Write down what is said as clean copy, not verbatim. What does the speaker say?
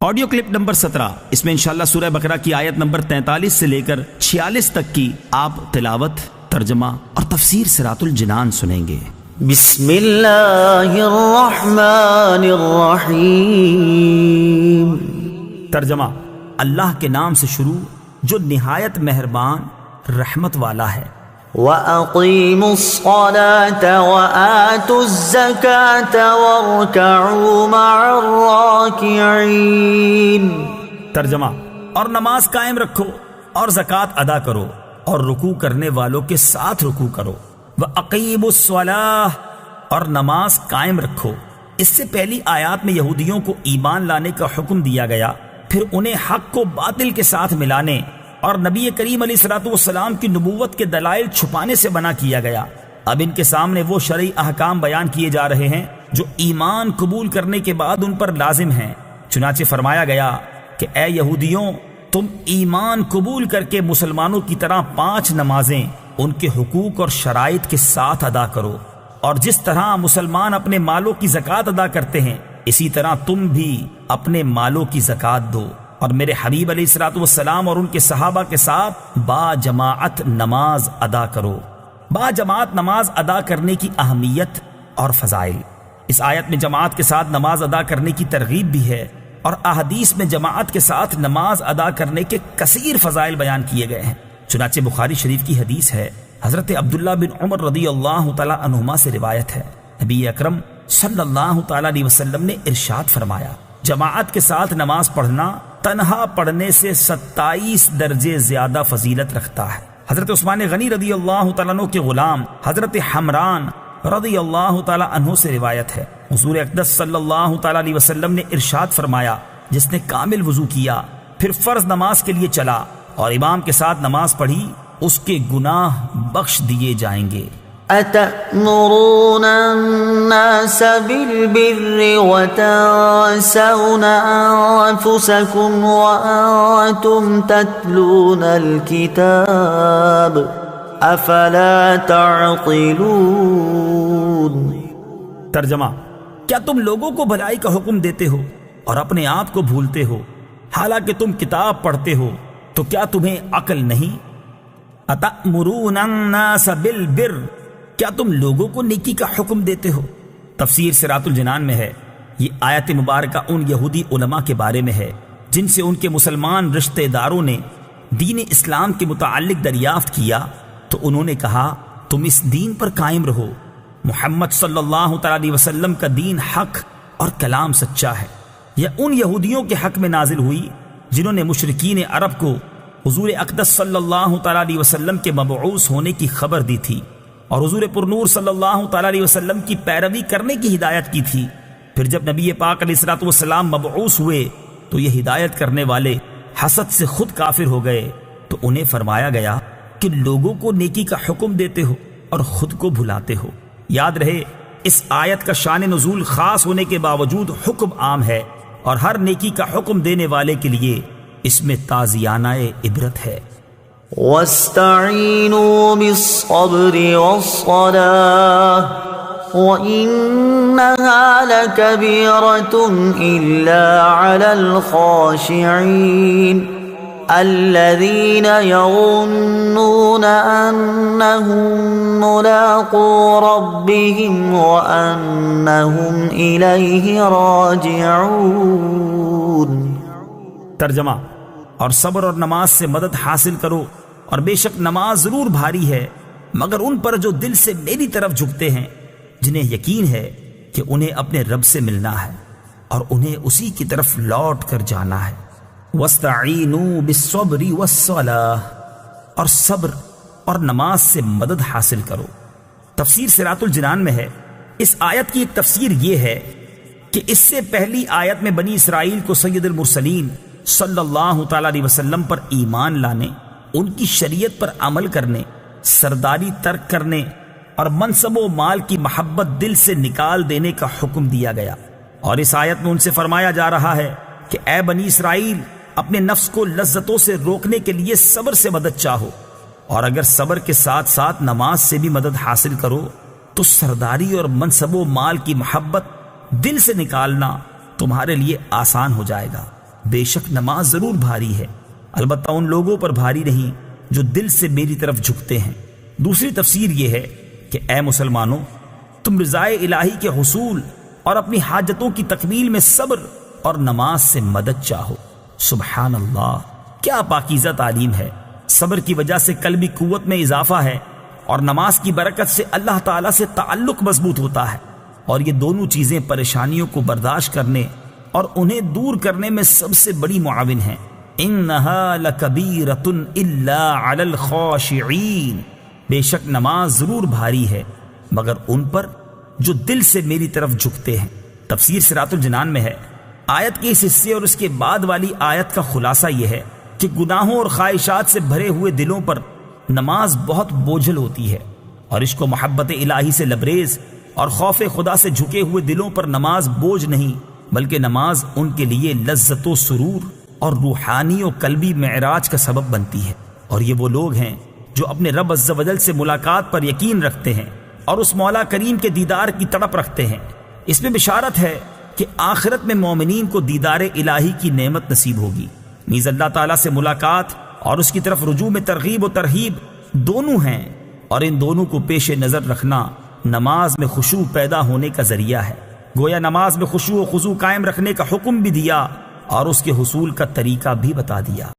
Audio clip number 17، اس میں انشاءاللہ سورہ بقرہ کی آیت نمبر 43 سے لے کر 46 تک کی آپ تلاوت، ترجمہ اور تفسیر صراط الجنان سنیں گے۔ بسم اللہ الرحمن الرحیم۔ ترجمہ: اللہ کے نام سے شروع جو نہایت مہربان رحمت والا ہے۔ وَأَقِيمُوا الصَّلَاةَ وَآتُوا الزَّكَاةَ وَارْكَعُوا مَعَ الرَّاكِعِينَ۔ ترجمہ: اور نماز قائم رکھو اور زکوٰۃ ادا کرو اور رکوع کرنے والوں کے ساتھ رکوع کرو۔ وَأَقِيمُوا الصَّلَاةَ، اور نماز قائم رکھو۔ اس سے پہلی آیات میں یہودیوں کو ایمان لانے کا حکم دیا گیا، پھر انہیں حق کو باطل کے ساتھ ملانے اور نبی کریم علیہ الصلوۃ والسلام کی نبوت کے دلائل چھپانے سے منع کیا گیا۔ اب ان کے سامنے وہ شرعی احکام بیان کیے جا رہے ہیں جو ایمان قبول کرنے کے بعد ان پر لازم ہیں۔ چنانچہ فرمایا گیا کہ اے یہودیوں، تم ایمان قبول کر کے مسلمانوں کی طرح 5 نمازیں ان کے حقوق اور شرائط کے ساتھ ادا کرو، اور جس طرح مسلمان اپنے مالوں کی زکوٰۃ ادا کرتے ہیں اسی طرح تم بھی اپنے مالوں کی زکوٰۃ دو، اور میرے حبیب علیہ الصلوۃ والسلام اور ان کے صحابہ کے ساتھ با جماعت نماز ادا کرو۔ با جماعت نماز ادا کرنے کی اہمیت اور فضائل۔ اس آیت میں جماعت کے ساتھ نماز ادا کرنے کی ترغیب بھی ہے، اور احادیث میں جماعت کے ساتھ نماز ادا کرنے کے کثیر فضائل بیان کیے گئے ہیں۔ چنانچہ بخاری شریف کی حدیث ہے، حضرت عبداللہ بن عمر رضی اللہ تعالی عنہما سے روایت ہے، نبی اکرم صلی اللہ تعالی علیہ وسلم نے ارشاد فرمایا، جماعت کے ساتھ نماز پڑھنا تنہا پڑھنے سے 27 درجے زیادہ فضیلت رکھتا ہے۔ حضرت عثمان غنی رضی اللہ تعالیٰ عنہ کے غلام حضرت حمران رضی اللہ تعالیٰ عنہ سے روایت ہے، حضور اقدس صلی اللہ تعالیٰ علیہ وسلم نے ارشاد فرمایا، جس نے کامل وضو کیا پھر فرض نماز کے لیے چلا اور امام کے ساتھ نماز پڑھی، اس کے گناہ بخش دیے جائیں گے۔ أَتَأْمُرُونَ النَّاسَ بِالْبِرِّ وَتَنْسَوْنَ أَنفُسَكُمْ وَأَنْتُمْ تَتْلُونَ الْكِتَابَ أَفَلَا تَعْقِلُونَ۔ ترجمہ: کیا تم لوگوں کو بھلائی کا حکم دیتے ہو اور اپنے آپ کو بھولتے ہو، حالانکہ تم کتاب پڑھتے ہو، تو کیا تمہیں عقل نہیں؟ أَتَأْمُرُونَ النَّاسَ بِالْبِرِّ، کیا تم لوگوں کو نیکی کا حکم دیتے ہو؟ تفسیر صراط الجنان میں ہے، یہ آیت مبارکہ ان یہودی علماء کے بارے میں ہے جن سے ان کے مسلمان رشتہ داروں نے دین اسلام کے متعلق دریافت کیا، تو انہوں نے کہا تم اس دین پر قائم رہو، محمد صلی اللہ تعالی علیہ وسلم کا دین حق اور کلام سچا ہے۔ یہ ان یہودیوں کے حق میں نازل ہوئی جنہوں نے مشرکین عرب کو حضور اقدس صلی اللہ تعالی علیہ وسلم کے مبعوث ہونے کی خبر دی تھی اور حضور پرنور صلی اللہ تعالی علیہ وسلم کی پیروی کرنے کی ہدایت کی تھی۔ پھر جب نبی پاک علیہ الصلوۃ والسلام مبعوث ہوئے تو یہ ہدایت کرنے والے حسد سے خود کافر ہو گئے، تو انہیں فرمایا گیا کہ لوگوں کو نیکی کا حکم دیتے ہو اور خود کو بھلاتے ہو۔ یاد رہے، اس آیت کا شان نزول خاص ہونے کے باوجود حکم عام ہے، اور ہر نیکی کا حکم دینے والے کے لیے اس میں تعزیانہ عبرت ہے۔ وَاسْتَعِينُوا بِالصَّبْرِ وَالصَّلَاةِ وَإِنَّهَا لَكَبِيرَةٌ إِلَّا عَلَى الْخَاشِعِينَ الَّذِينَ يَظُنُّونَ أَنَّهُم مُّلَاقُو رَبِّهِمْ وَأَنَّهُمْ إِلَيْهِ رَاجِعُونَ۔ ترجمہ: اور صبر اور نماز سے مدد حاصل کرو، اور بے شک نماز ضرور بھاری ہے مگر ان پر جو دل سے میری طرف جھکتے ہیں، جنہیں یقین ہے کہ انہیں اپنے رب سے ملنا ہے اور انہیں اسی کی طرف لوٹ کر جانا ہے۔ وَاسْتَعِينُوا بِالصَّبْرِ وَالصَّلَاةِ، اور صبر اور نماز سے مدد حاصل کرو۔ تفسیر صراط الجنان میں ہے، اس آیت کی ایک تفسیر یہ ہے کہ اس سے پہلی آیت میں بنی اسرائیل کو سید المرسلین صلی اللہ تعالی علیہ وسلم پر ایمان لانے، ان کی شریعت پر عمل کرنے، سرداری ترک کرنے اور منصب و مال کی محبت دل سے نکال دینے کا حکم دیا گیا، اور اس آیت میں ان سے فرمایا جا رہا ہے کہ اے بنی اسرائیل، اپنے نفس کو لذتوں سے روکنے کے لیے صبر سے مدد چاہو، اور اگر صبر کے ساتھ ساتھ نماز سے بھی مدد حاصل کرو تو سرداری اور منصب و مال کی محبت دل سے نکالنا تمہارے لیے آسان ہو جائے گا۔ بے شک نماز ضرور بھاری ہے، البتہ ان لوگوں پر بھاری نہیں جو دل سے میری طرف جھکتے ہیں۔ دوسری تفسیر یہ ہے کہ اے مسلمانوں، تم رضائے الہی کے حصول اور اپنی حاجتوں کی تکمیل میں صبر اور نماز سے مدد چاہو۔ سبحان اللہ، کیا پاکیزہ تعلیم ہے۔ صبر کی وجہ سے قلبی قوت میں اضافہ ہے، اور نماز کی برکت سے اللہ تعالیٰ سے تعلق مضبوط ہوتا ہے، اور یہ دونوں چیزیں پریشانیوں کو برداشت کرنے اور انہیں دور کرنے میں سب سے بڑی معاون ہیں۔ انہا لکبیرۃ الا علی الخاشعین، بے شک نماز ضرور بھاری ہے مگر ان پر جو دل سے میری طرف جھکتے ہیں۔ تفسیر صراط الجنان میں ہے، آیت کے اس حصے اور اس کے بعد والی آیت کا خلاصہ یہ ہے کہ گناہوں اور خواہشات سے بھرے ہوئے دلوں پر نماز بہت بوجھل ہوتی ہے، اور عشق و محبت الہی سے لبریز اور خوف خدا سے جھکے ہوئے دلوں پر نماز بوجھ نہیں، بلکہ نماز ان کے لیے لذت و سرور اور روحانی و قلبی معراج کا سبب بنتی ہے۔ اور یہ وہ لوگ ہیں جو اپنے رب عز و جل سے ملاقات پر یقین رکھتے ہیں اور اس مولا کریم کے دیدار کی تڑپ رکھتے ہیں۔ اس میں بشارت ہے کہ آخرت میں مومنین کو دیدار الہی کی نعمت نصیب ہوگی، نیز اللہ تعالیٰ سے ملاقات اور اس کی طرف رجوع میں ترغیب و ترہیب دونوں ہیں، اور ان دونوں کو پیش نظر رکھنا نماز میں خشوع پیدا ہونے کا ذریعہ ہے۔ گویا نماز میں خشوع و خضوع قائم رکھنے کا حکم بھی دیا اور اس کے حصول کا طریقہ بھی بتا دیا۔